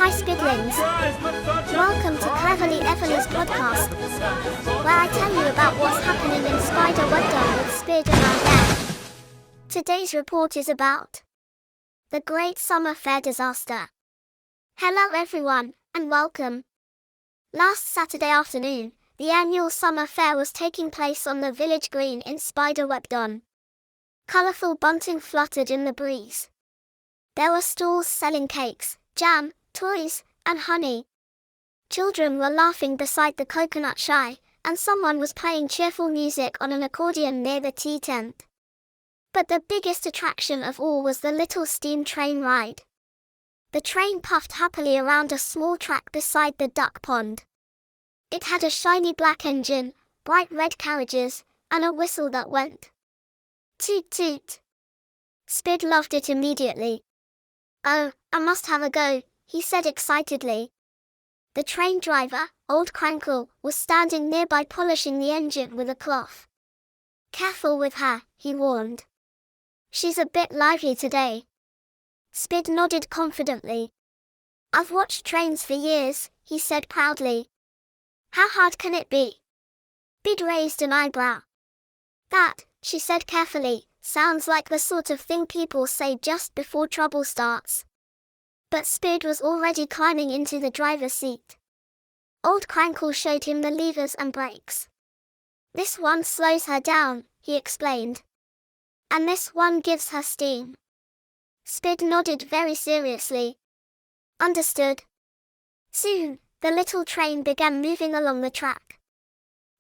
Hi Spidlings! Welcome to Cleverleigh Everleigh's podcast, where I tell you about what's happening in Spider Webgon with Spid and our gang. Today's report is about the Great Summer Fair Disaster. Hello everyone, and welcome. Last Saturday afternoon, the annual summer fair was taking place on the village green in Spider Webgon. Colourful bunting fluttered in the breeze. There were stalls selling cakes, jam, toys, and honey. Children were laughing beside the coconut shy, and someone was playing cheerful music on an accordion near the tea tent. But the biggest attraction of all was the little steam train ride. The train puffed happily around a small track beside the duck pond. It had a shiny black engine, bright red carriages, and a whistle that went toot toot. Spid loved it immediately. "Oh, I must have a go," he said excitedly. The train driver, Old Crankle, was standing nearby polishing the engine with a cloth. "Careful with her," he warned. "She's a bit lively today." Spid nodded confidently. "I've watched trains for years," he said proudly. "How hard can it be?" Spid raised an eyebrow. "That," she said carefully, "sounds like the sort of thing people say just before trouble starts." But Spid was already climbing into the driver's seat. Old Crankle showed him the levers and brakes. "This one slows her down," he explained. "And this one gives her steam." Spid nodded very seriously. "Understood." Soon, the little train began moving along the track.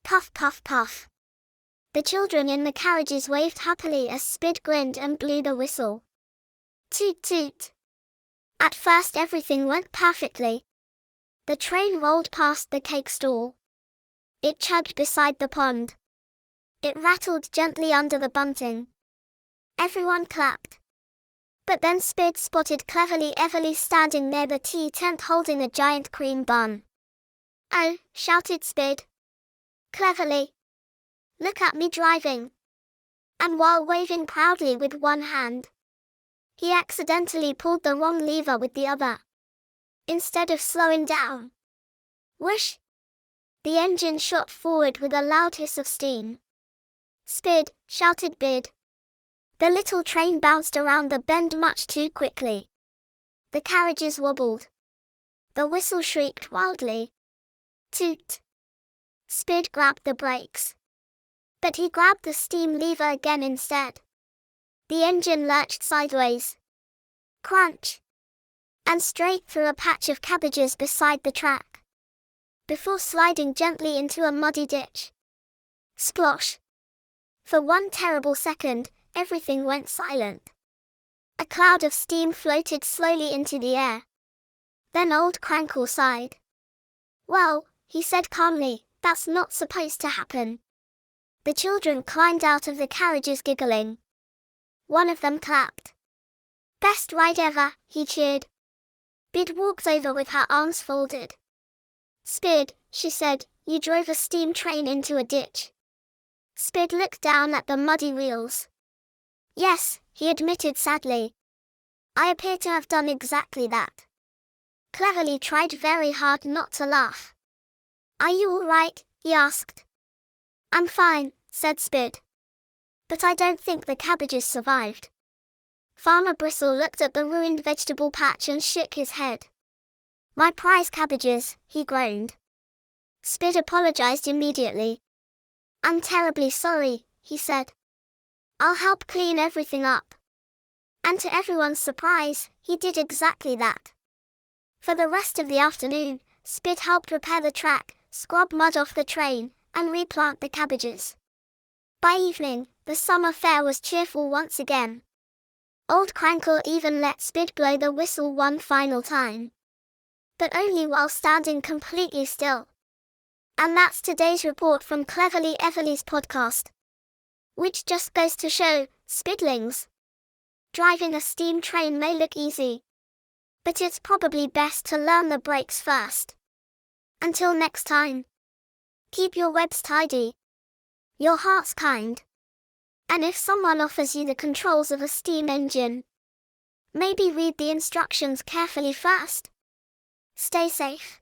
Puff, puff, puff. The children in the carriages waved happily as Spid grinned and blew the whistle. Toot toot. At first everything went perfectly. The train rolled past the cake stall. It chugged beside the pond. It rattled gently under the bunting. Everyone clapped. But then Spid spotted Cleverleigh Evaleigh standing near the tea tent holding a giant cream bun. "Oh," shouted Spid. "Cleverleigh! Look at me driving." And while waving proudly with one hand, he accidentally pulled the wrong lever with the other. Instead of slowing down, whoosh! The engine shot forward with a loud hiss of steam. "Spid!" shouted Bid. The little train bounced around the bend much too quickly. The carriages wobbled. The whistle shrieked wildly. Toot! Spid grabbed the brakes. But he grabbed the steam lever again instead. The engine lurched sideways. Crunch! And straight through a patch of cabbages beside the track, before sliding gently into a muddy ditch. Splosh! For one terrible second, everything went silent. A cloud of steam floated slowly into the air. Then Old Crankle sighed. "Well," he said calmly, "that's not supposed to happen." The children climbed out of the carriages giggling. One of them clapped. "Best ride ever," he cheered. Bid walked over with her arms folded. "Spid," she said, "you drove a steam train into a ditch." Spid looked down at the muddy wheels. "Yes," he admitted sadly. "I appear to have done exactly that." Cleverleigh tried very hard not to laugh. "Are you all right?" he asked. "I'm fine," said Spid. "But I don't think the cabbages survived." Farmer Bristle looked at the ruined vegetable patch and shook his head. "My prize cabbages," he groaned. Spid apologized immediately. "I'm terribly sorry," he said. "I'll help clean everything up." And to everyone's surprise, he did exactly that. For the rest of the afternoon, Spid helped repair the track, scrub mud off the train, and replant the cabbages. By evening, the summer fair was cheerful once again. Old Crankle even let Spid blow the whistle one final time. But only while standing completely still. And that's today's report from Cleverleigh Everleigh's podcast. Which just goes to show, Spidlings, driving a steam train may look easy, but it's probably best to learn the brakes first. Until next time, keep your webs tidy, your hearts kind, and if someone offers you the controls of a steam engine, maybe read the instructions carefully first. Stay safe.